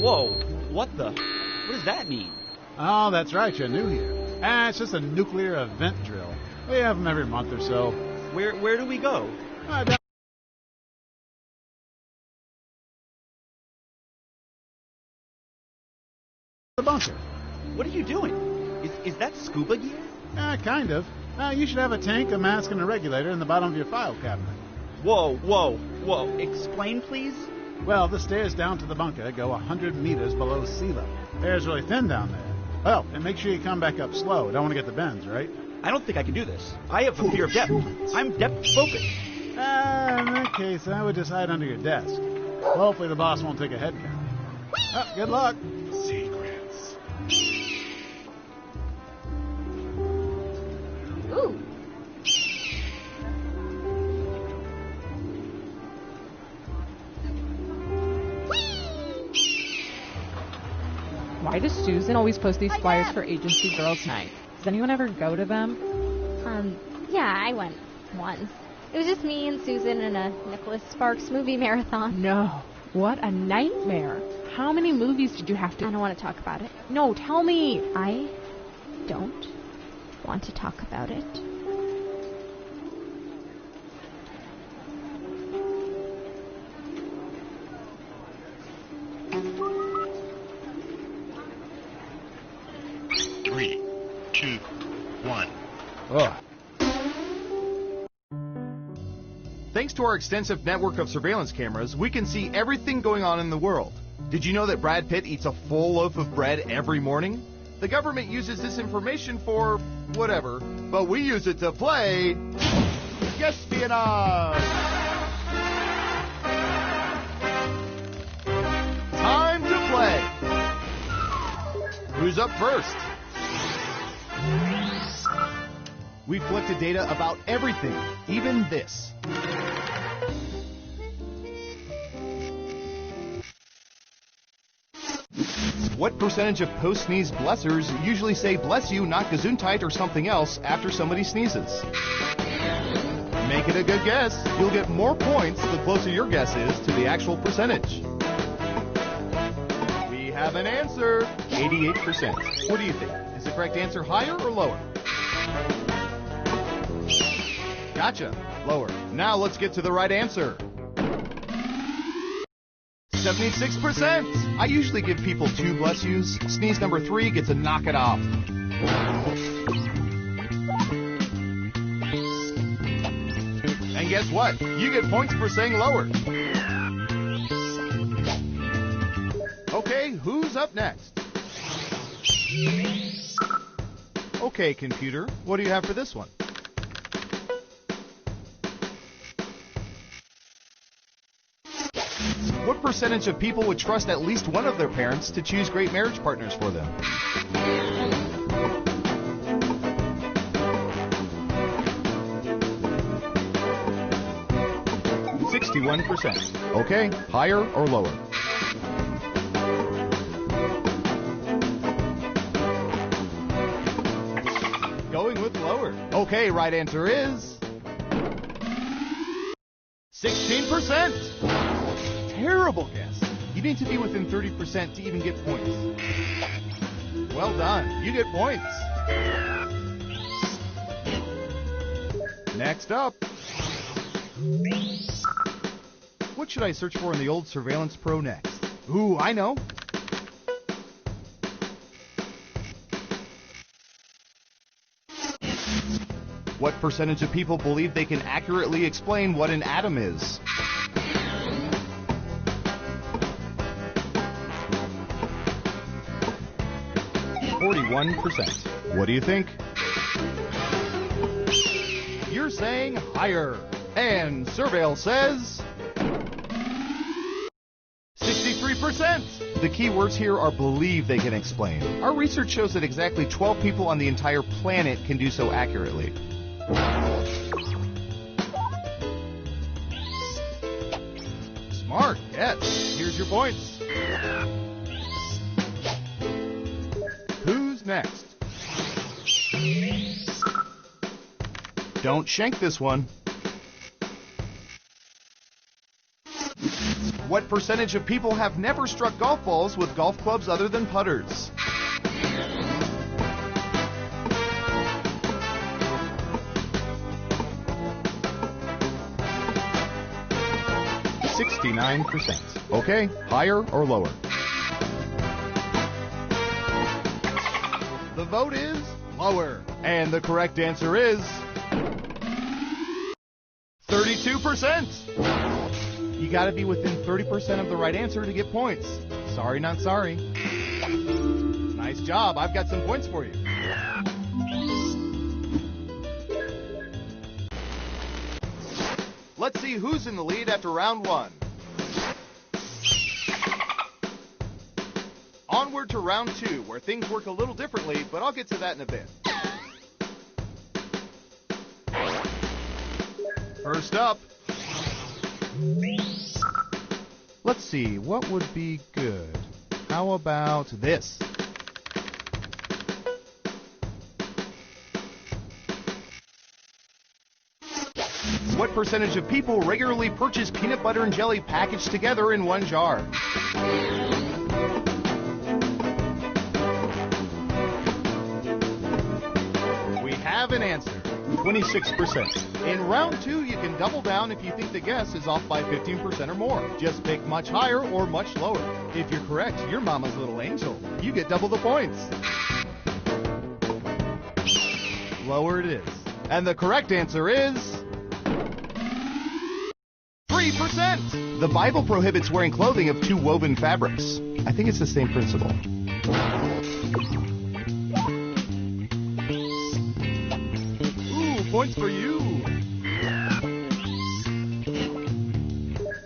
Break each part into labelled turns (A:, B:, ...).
A: Whoa, what the? What does that mean?
B: Oh, that's right, you're new here. It's just a nuclear event drill. We have them every month or so.
A: Where do we go?
B: Down the bunker.
A: What are you doing? Is that scuba gear?
B: Kind of. You should have a tank, a mask, and a regulator in the bottom of your file cabinet.
A: Whoa. Explain, please?
B: Well, the stairs down to the bunker go 100 meters below sea level. The air's really thin down there. Well, and make sure you come back up slow. Don't want to get the bends, right?
A: I don't think I can do this. I have a fear of depth. I'm depth-focused.
B: In that case, I would just hide under your desk. Hopefully the boss won't take a head count. Good luck.
C: Secrets.
D: Ooh.
E: Why does Susan always post these flyers for Agency Girls Night? Does anyone ever go to them?
D: Yeah, I went once. It was just me and Susan in a Nicholas Sparks movie marathon.
E: No. What a nightmare. How many movies did you have to...
D: I don't want to talk about it.
E: No, tell me.
D: I don't want to talk about it.
C: Three, two, one.
B: Oh.
F: Thanks to our extensive network of surveillance cameras, we can see everything going on in the world. Did you know that Brad Pitt eats a full loaf of bread every morning? The government uses this information for whatever, but we use it to play Espionage! Time to play! Who's up first? We've collected data about everything, even this. What percentage of post-sneeze blessers usually say bless you, not gesundheit, or something else after somebody sneezes? Make it a good guess. You'll get more points the closer your guess is to the actual percentage. We have an answer. 88%. What do you think? Is the correct answer higher or lower? Gotcha. Lower. Now let's get to the right answer. 76%. I usually give people 2 bless yous. Sneeze number 3 gets a knock it off. And guess what? You get points for saying lower. Okay, who's up next? Okay, computer, what do you have for this one? What percentage of people would trust at least one of their parents to choose great marriage partners for them? %. Okay, higher or lower? Going with lower. Okay, right answer is 16%. Terrible guess. You need to be within 30% to even get points. Well done. You get points. Next up. What should I search for in the old Surveillance Pro next? Ooh, I know. What percentage of people believe they can accurately explain what an atom is? %. What do you think? You're saying higher. And Surveil says 63%. The key words here are believe they can explain. Our research shows that exactly 12 people on the entire planet can do so accurately. Smart, yes. Here's your points. Who's next? Don't shank this one. What percentage of people have never struck golf balls with golf clubs other than putters? 69%. Okay, higher or lower? The vote is lower. And the correct answer is 32%. You got to be within 30% of the right answer to get points. Sorry, not sorry. Nice job. I've got some points for you. Let's see who's in the lead after round one. Onward to round two, where things work a little differently, but I'll get to that in a bit. First up, let's see, what would be good? How about this? What percentage of people regularly purchase peanut butter and jelly packaged together in one jar? We have an answer. 26%. In round two, you can double down if you think the guess is off by 15% or more. Just pick much higher or much lower. If you're correct, you're Mama's little angel. You get double the points. Lower it is. And the correct answer is 3%. The Bible prohibits wearing clothing of two woven fabrics. I think it's the same principle. Ooh, points for you.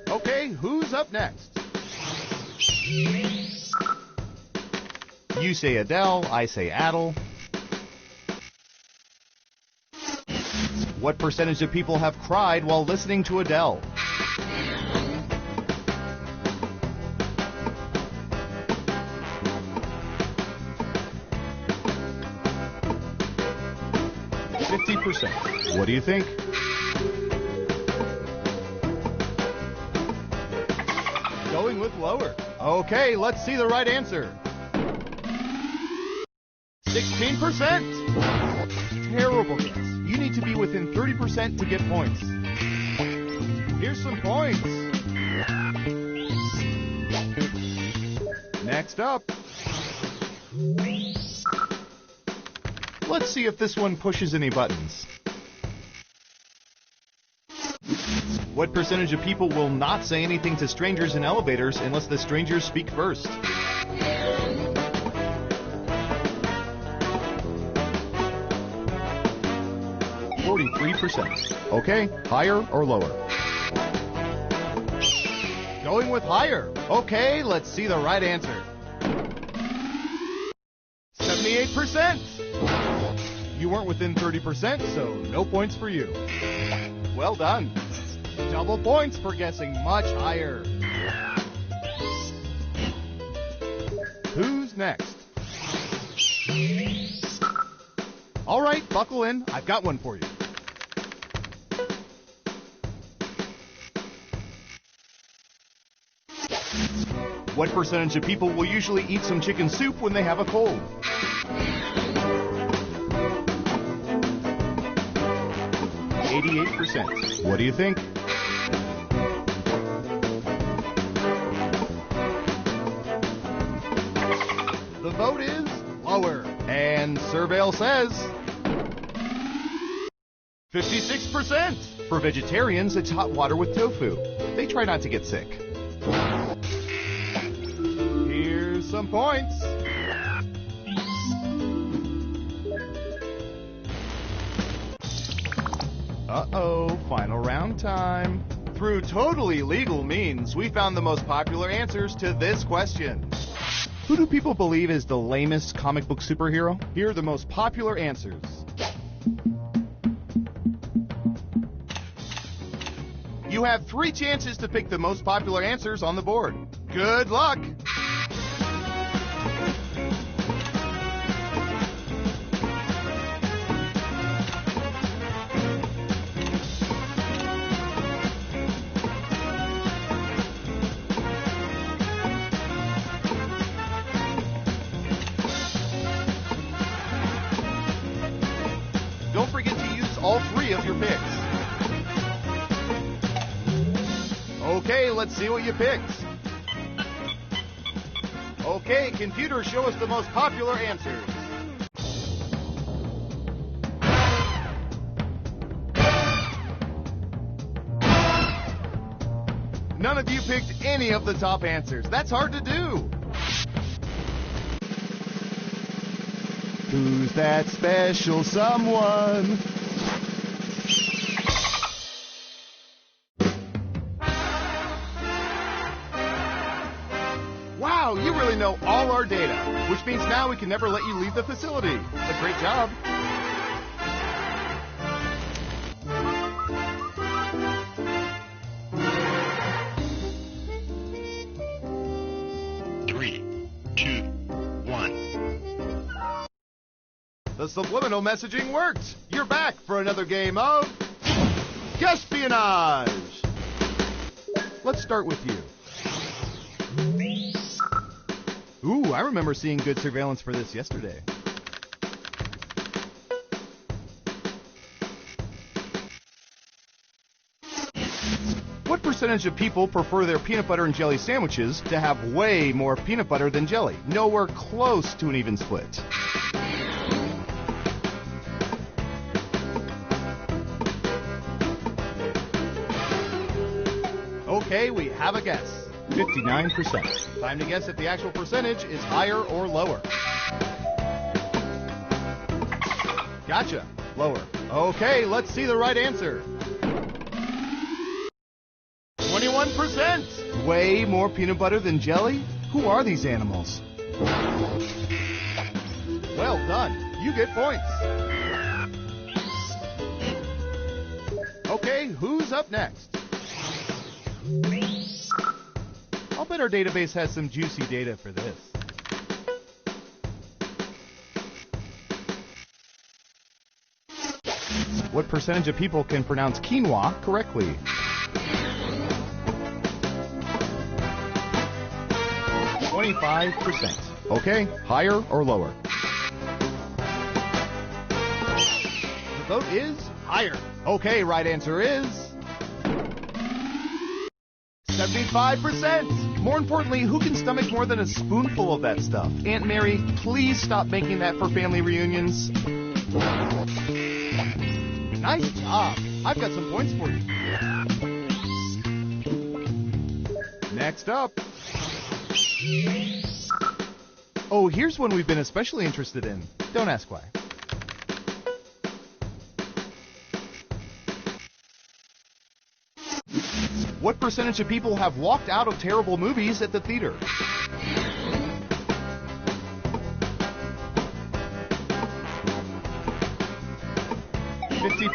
F: Okay, who's up next? You say Adele, I say Adele. What percentage of people have cried while listening to Adele? What do you think? Going with lower. Okay, let's see the right answer. 16%. Terrible guess. You need to be within 30% to get points. Here's some points. Next up. Let's see if this one pushes any buttons. What percentage of people will not say anything to strangers in elevators unless the strangers speak first? %. Okay, higher or lower? Going with higher. Okay, let's see the right answer. 78%. You weren't within 30%, so no points for you. Well done. Double points for guessing much higher. Who's next? All right, buckle in. I've got one for you. What percentage of people will usually eat some chicken soup when they have a cold? %. What do you think? The vote is lower. And Surveil says 56%. For vegetarians, it's hot water with tofu. They try not to get sick. Here's some points. Uh-oh, final round time. Through totally legal means, we found the most popular answers to this question. Who do people believe is the lamest comic book superhero? Here are the most popular answers. You have 3 chances to pick the most popular answers on the board. Good luck! Okay, let's see what you picked. Okay, computer, show us the most popular answers. None of you picked any of the top answers. That's hard to do. Who's that special someone? Wow, you really know all our data, which means now we can never let you leave the facility. A great job. The subliminal messaging worked. You're back for another game of Guespionage. Let's start with you. Ooh, I remember seeing good surveillance for this yesterday. What percentage of people prefer their peanut butter and jelly sandwiches to have way more peanut butter than jelly? Nowhere close to an even split. Okay, we have a guess. 59%. Time to guess if the actual percentage is higher or lower. Gotcha. Lower. Okay, let's see the right answer. 21%. Way more peanut butter than jelly? Who are these animals? Well done. You get points. Okay, who's up next? I'll bet our database has some juicy data for this. What percentage of people can pronounce quinoa correctly? %. Okay, higher or lower? The vote is higher. Okay, right answer is 75%. More importantly, who can stomach more than a spoonful of that stuff? Aunt Mary, please stop making that for family reunions. Nice job. I've got some points for you. Next up. Oh, here's one we've been especially interested in. Don't ask why. What percentage of people have walked out of terrible movies at the theater?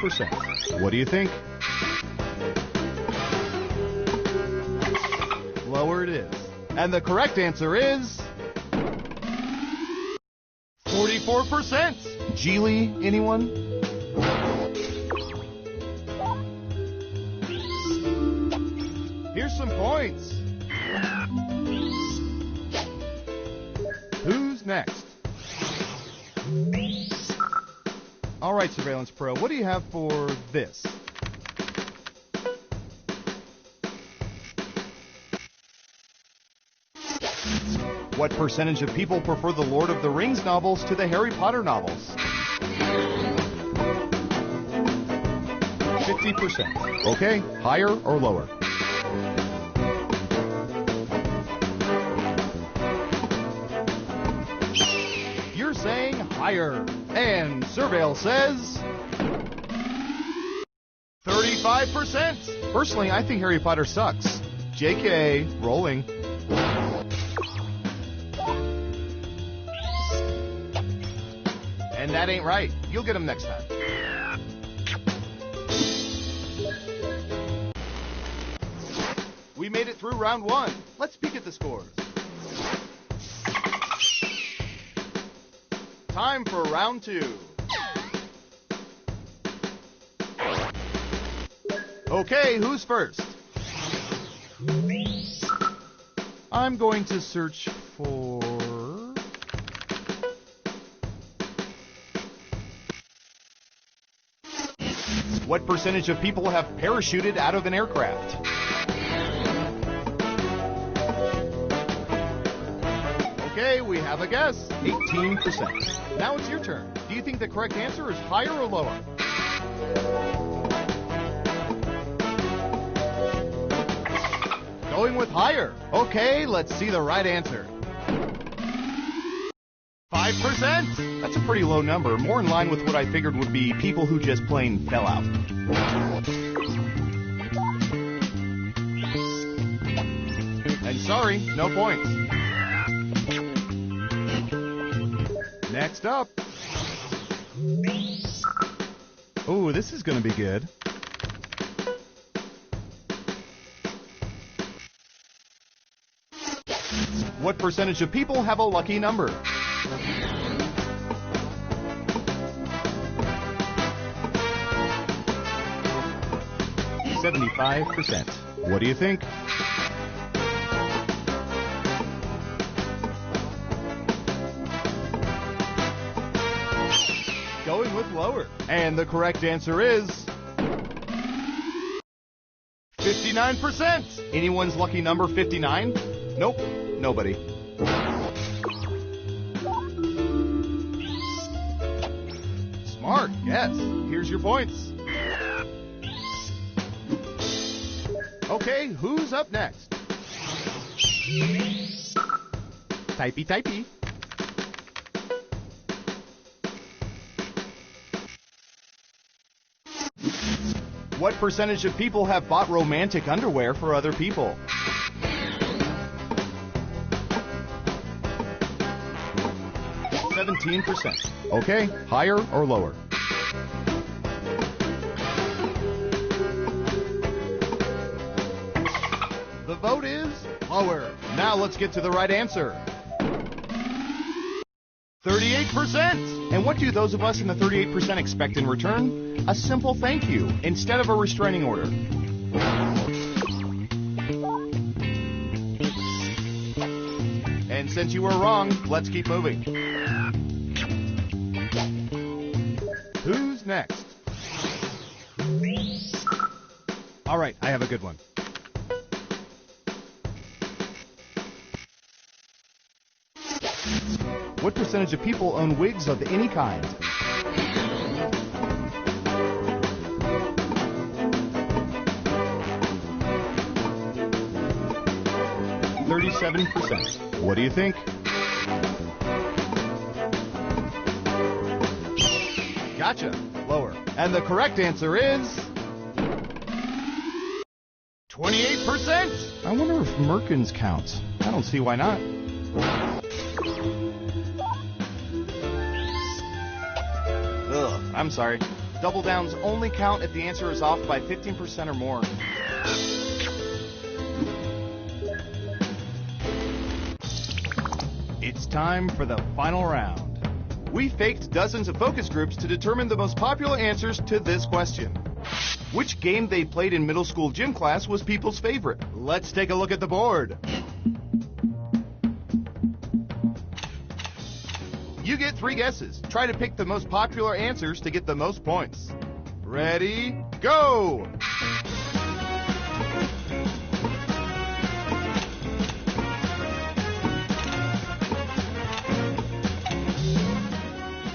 F: %. What do you think? Lower it is. And the correct answer is 44%. Geely, anyone? Here's some points. Who's next? All right, Surveillance Pro, what do you have for this? What percentage of people prefer the Lord of the Rings novels to the Harry Potter novels? 50%. Okay, higher or lower? You're saying higher. And Surveil says 35%. Personally, I think Harry Potter sucks. JK, rolling. And that ain't right. You'll get them next time. We made it through round one. Let's peek at the scores. Time for round two. Okay, who's first? I'm going to search for... What percentage of people have parachuted out of an aircraft? Okay, we have a guess. 18%. Now it's your turn. Do you think the correct answer is higher or lower? Going with higher. Okay, let's see the right answer. 5%. That's a pretty low number, more in line with what I figured would be people who just plain fell out. And sorry, no points. Next up. Ooh, this is going to be good. What percentage of people have a lucky number? %. What do you think? Going with lower. And the correct answer is 59%. Anyone's lucky number 59? Nope, nobody. Smart, yes. Here's your points. Okay, who's up next? Typey, typey. What percentage of people have bought romantic underwear for other people? %. Okay, higher or lower? The vote is lower. Now let's get to the right answer. 38%. And what do those of us in the 38% expect in return? A simple thank you instead of a restraining order. And since you were wrong, let's keep moving. Who's next? All right, I have a good one. What percentage of people own wigs of any kind? %. What do you think? Gotcha. Lower. And the correct answer is 28%. I wonder if Merkins counts. I don't see why not. Ugh, I'm sorry. Double downs only count if the answer is off by 15% or more. It's time for the final round. We faked dozens of focus groups to determine the most popular answers to this question. Which game they played in middle school gym class was people's favorite? Let's take a look at the board. You get 3 guesses. Try to pick the most popular answers to get the most points. Ready, go!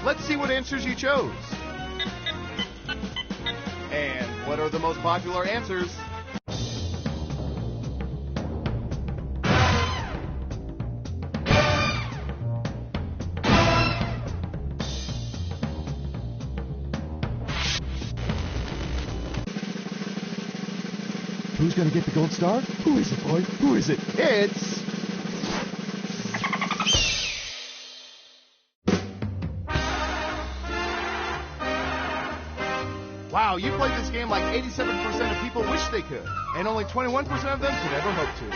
F: Let's see what answers you chose. And what are the most popular answers? Who's going to get the gold star? Who is it, boy? Who is it? It's... Wow, you played this game like 87% of people wish they could, and only 21% of them could ever hope to.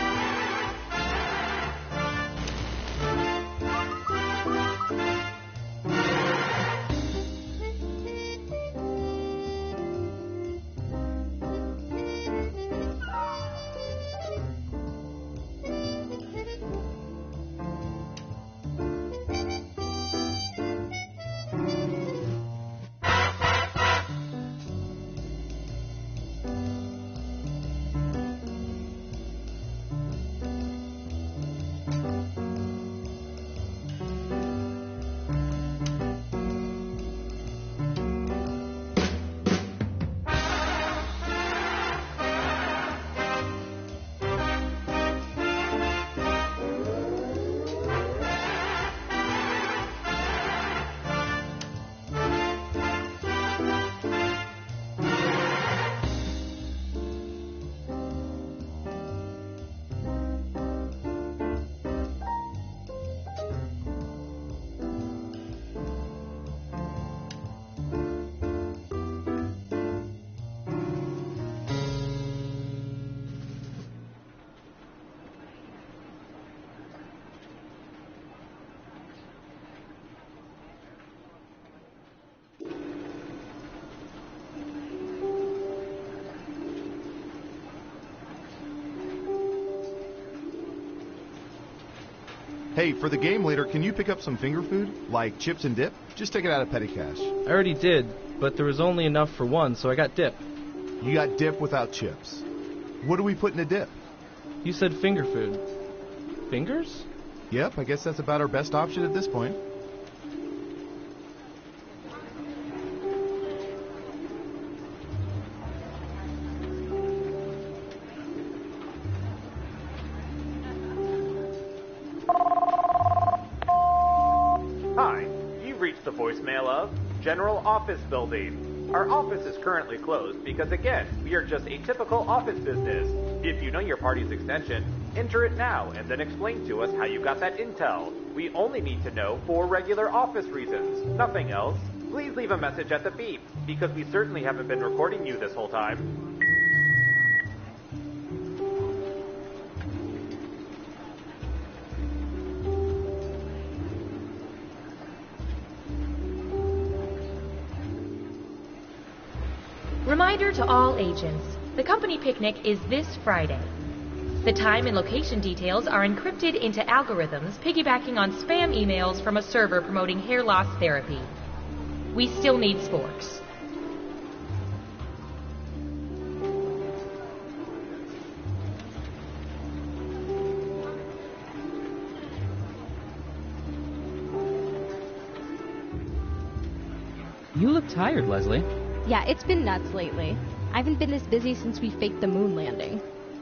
F: Hey, for the game later, can you pick up some finger food? Like chips and dip? Just take it out of petty cash.
G: I already did, but there was only enough for one, so I got dip.
F: You got dip without chips. What do we put in a dip?
G: You said finger food. Fingers?
F: Yep, I guess that's about our best option at this point.
H: Hi, you've reached the voicemail of General Office Building. Our office is currently closed because, again, we are just a typical office business. If you know your party's extension, enter it now and then explain to us how you got that intel. We only need to know for regular office reasons, nothing else. Please leave a message at the beep, because we certainly haven't been recording you this whole time.
I: Reminder to all agents, the company picnic is this Friday. The time and location details are encrypted into algorithms piggybacking on spam emails from a server promoting hair loss therapy. We still need sporks.
J: You look tired, Leslie.
D: Yeah, it's been nuts lately. I haven't been this busy since we faked the moon landing.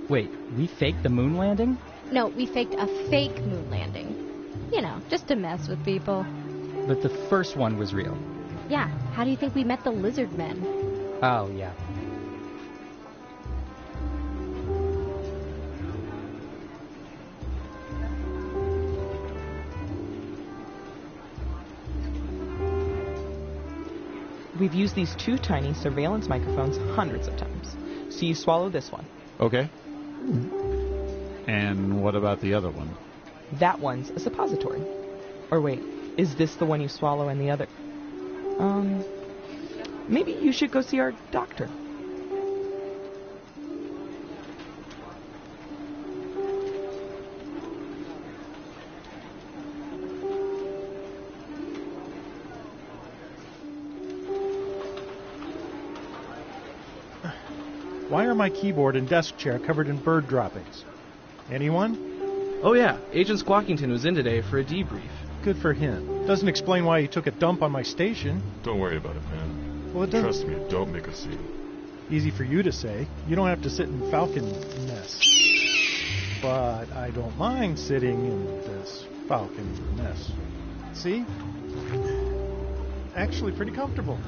J: Wait, we faked the moon landing?
D: No, we faked a fake moon landing. You know, just to mess with people.
J: But the first one was real.
D: Yeah, how do you think we met the lizard men?
J: Oh, yeah.
K: We've used these two tiny surveillance microphones hundreds of times. So you swallow this one.
B: Okay. And what about the other one?
K: That one's a suppository. Or wait, is this the one you swallow and the other? Maybe you should go see our doctor.
L: Why are my keyboard and desk chair covered in bird droppings? Anyone?
G: Oh yeah, Agent Squawkington was in today for a debrief.
L: Good for him. Doesn't explain why he took a dump on my station.
M: Don't worry about it, man.
L: Well, it doesn't.
M: Trust me, don't make a scene.
L: Easy for you to say. You don't have to sit in Falcon mess. But I don't mind sitting in this Falcon mess. See? Actually pretty comfortable.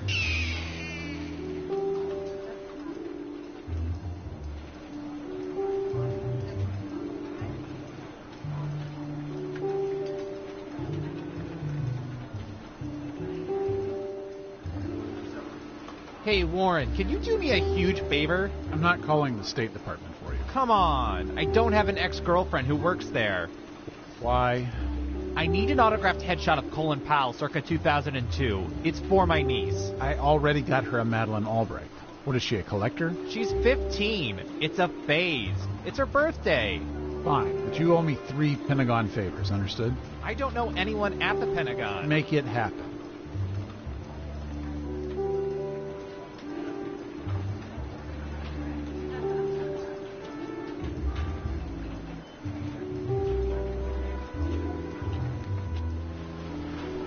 A: Hey, Warren, can you do me a huge favor?
B: I'm not calling the State Department for you.
A: Come on. I don't have an ex-girlfriend who works there.
B: Why?
A: I need an autographed headshot of Colin Powell circa 2002. It's for my niece.
B: I already got her a Madeleine Albright. What is she, a collector?
A: She's 15. It's a phase. It's her birthday.
B: Fine, but you owe me 3 Pentagon favors, understood?
A: I don't know anyone at the Pentagon.
B: Make it happen.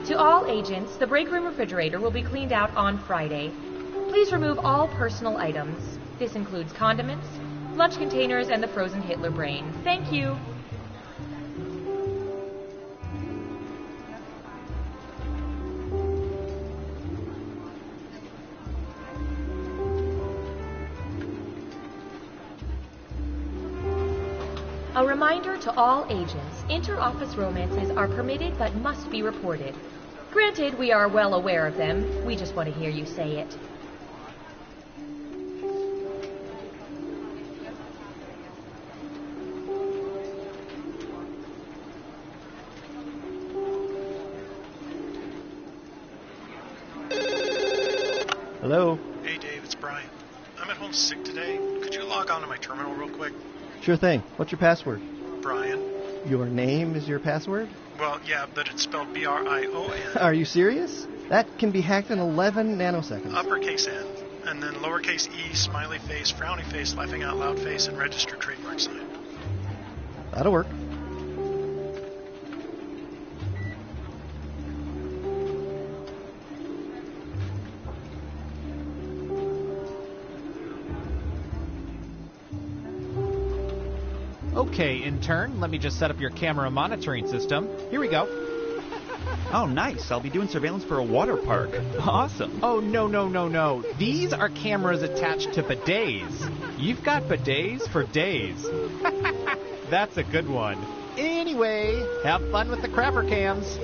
I: To all agents, the break room refrigerator will be cleaned out on Friday. Please remove all personal items. This includes condiments, lunch containers, and the frozen Hitler brain. Thank you. A reminder to all agents, inter-office romances are permitted but must be reported. Granted, we are well aware of them. We just want to hear you say it.
L: Hello?
N: Hey, Dave, it's Brian. I'm at home sick today. Could you log on to my terminal real quick?
O: Sure thing. What's your password?
N: Brian.
O: Your name is your password?
N: Well, yeah, but it's spelled B-R-I-O-N.
O: Are you serious? That can be hacked in 11 nanoseconds.
N: Uppercase N, and then lowercase e, smiley face, frowny face, laughing out loud face, and registered trademark sign.
O: That'll work.
A: Okay, intern, let me just set up your camera monitoring system. Here we go.
P: Oh, nice. I'll be doing surveillance for a water park. Awesome.
A: Oh, no. These are cameras attached to bidets. You've got bidets for days. That's a good one. Anyway, have fun with the crapper cams.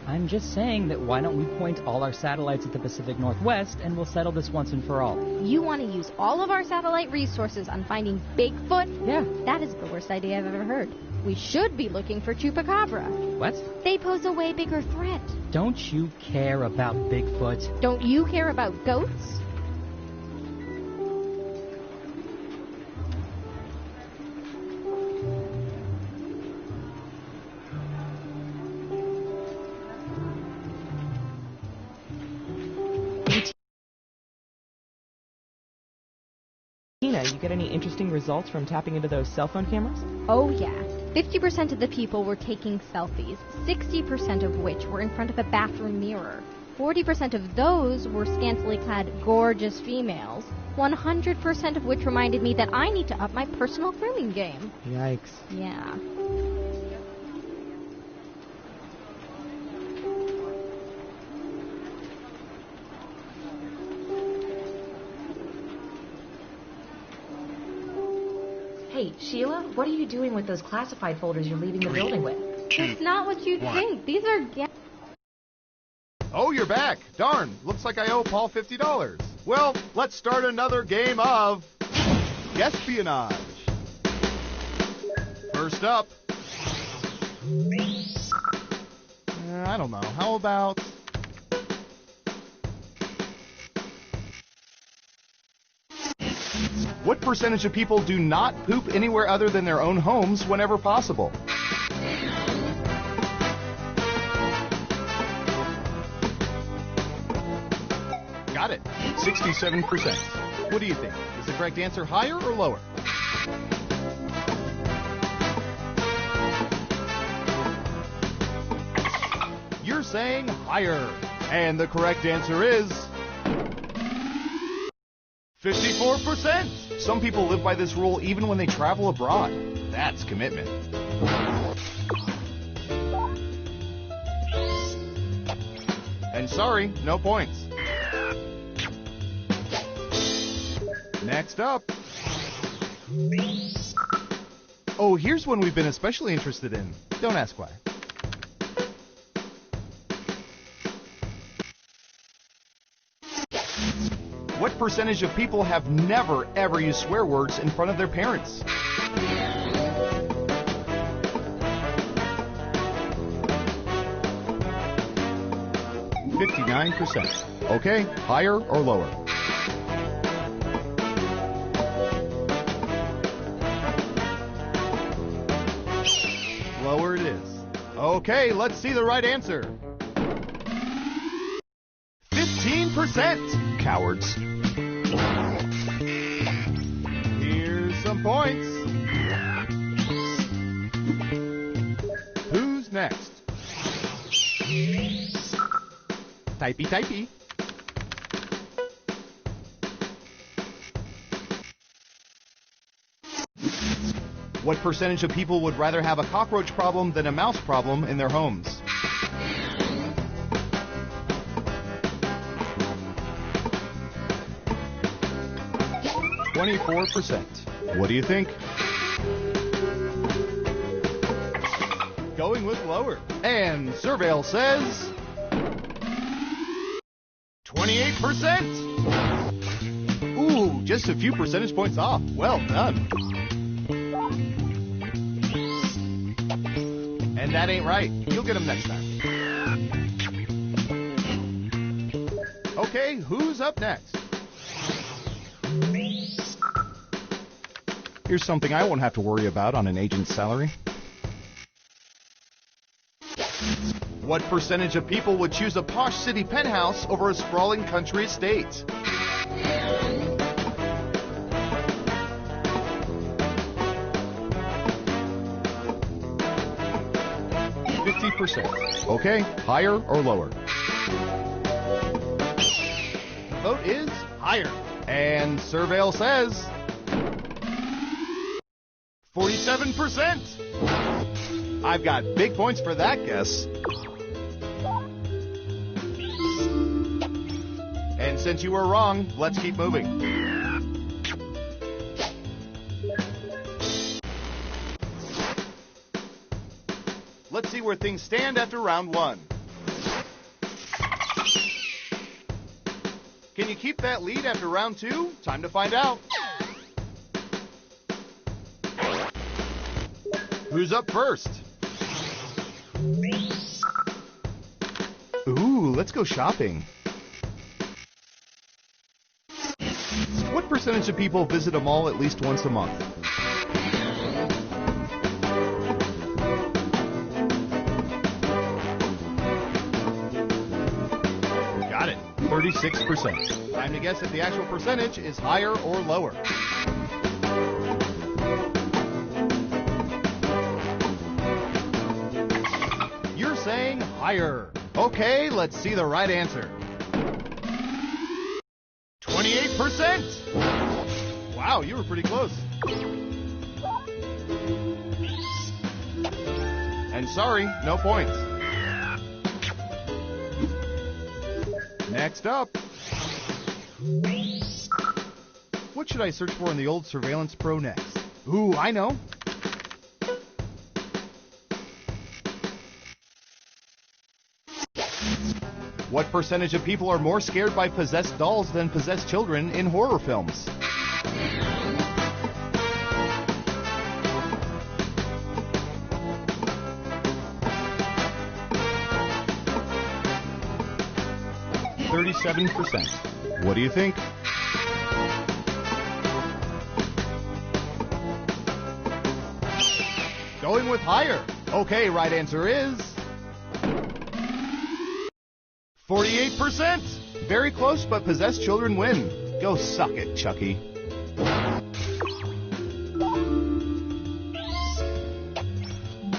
J: I'm just saying that why don't we point all our satellites at the Pacific Northwest and we'll settle this once and for all.
D: You want to use all of our satellite resources on finding Bigfoot?
J: Yeah.
D: That is the worst idea I've ever heard. We should be looking for Chupacabra.
J: What?
D: They pose a way bigger threat.
J: Don't you care about Bigfoot?
D: Don't you care about goats?
K: Tina, you get any interesting results from tapping into those cell phone cameras?
D: Oh, yeah. 50% of the people were taking selfies, 60% of which were in front of a bathroom mirror. 40% of those were scantily clad, gorgeous females, 100% of which reminded me that I need to up my personal grooming game.
K: Yikes.
D: Yeah.
I: Hey, Sheila, what are you doing with those classified folders you're leaving the building with?
D: It's not what you think. These are...
F: Oh, you're back. Darn, looks like I owe Paul $50. Well, let's start another game of Espionage. First up. I don't know. How about... What percentage of people do not poop anywhere other than their own homes whenever possible? Got it. 67%. What do you think? Is the correct answer higher or lower? You're saying higher. And the correct answer is 54%. Some people live by this rule even when they travel abroad. That's commitment. And sorry, no points. Next up. Oh, here's one we've been especially interested in. Don't ask why. What percentage of people have never, ever used swear words in front of their parents? %. Okay, higher or lower? Lower it is. Okay, let's see the right answer. 15%. Cowards. Here's some points. Who's next? Typey. What percentage of people would rather have a cockroach problem than a mouse problem in their homes? %. What do you think? Going with lower. And Surveil says 28%. Ooh, just a few percentage points off. Well done. And that ain't right. You'll get them next time. Okay, who's up next? Here's something I won't have to worry about on an agent's salary. What percentage of people would choose a posh city penthouse over a sprawling country estate? 50%. Okay, higher or lower? The vote is higher. And Surveil says 47%. I've got big points for that guess. And since you were wrong, let's keep moving. Let's see where things stand after round one. Can you keep that lead after round two? Time to find out. Who's up first? Ooh, let's go shopping. What percentage of people visit a mall at least once a month? Got it. 36%. Time to guess if the actual percentage is higher or lower. You're saying higher. Okay, let's see the right answer. 28%! Wow, you were pretty close. And sorry, no points. Next up. What should I search for in the old Surveillance Pro next? Ooh, I know. What percentage of people are more scared by possessed dolls than possessed children in horror films? %. What do you think? Going with higher. Okay, right answer is 48%. Very close, but possessed children win. Go suck it, Chucky.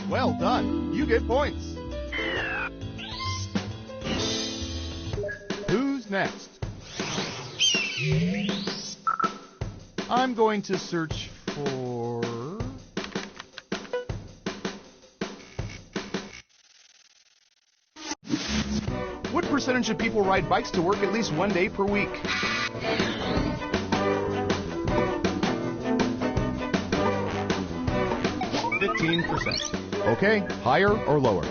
F: Well done. You get points. Who's next? I'm going to search for... What percentage of people ride bikes to work at least one day per week? %. Okay, higher or lower?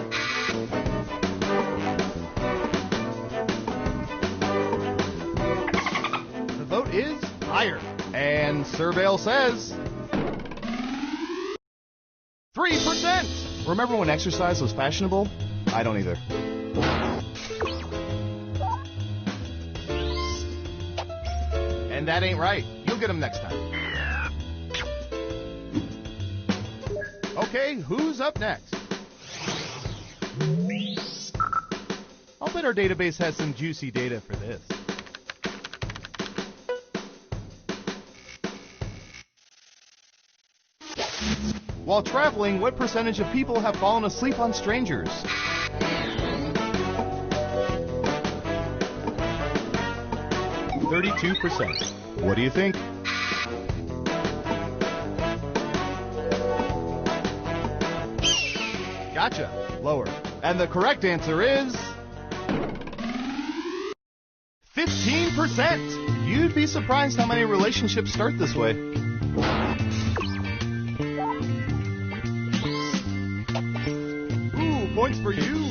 F: The vote is higher. And Surveil says 3%. Remember when exercise was fashionable? I don't either. And that ain't right. You'll get them next time. Okay, who's up next? I'll bet our database has some juicy data for this. While traveling, what percentage of people have fallen asleep on strangers? %. What do you think? Gotcha. Lower. And the correct answer is 15%. You'd be surprised how many relationships start this way. Ooh, points for you.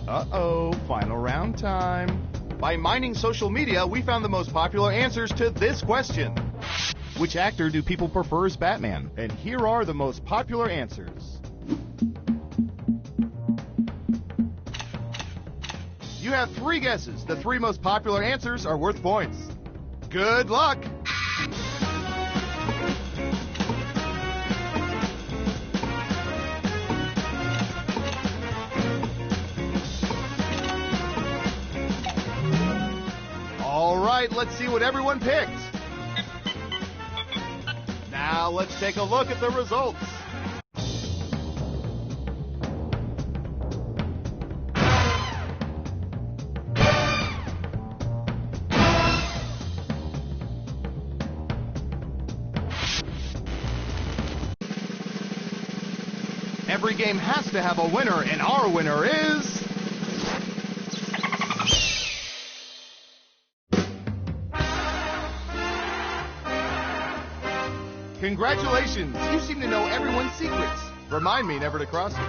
F: Uh-oh, final round time. By mining social media, we found the most popular answers to this question. Which actor do people prefer as Batman? And here are the most popular answers. You have 3 guesses. The 3 most popular answers are worth points. Good luck! All right, let's see what everyone picked. Now let's take a look at the results. Every game has to have a winner, and our winner is... Congratulations! You seem to know everyone's secrets. Remind me never to cross you.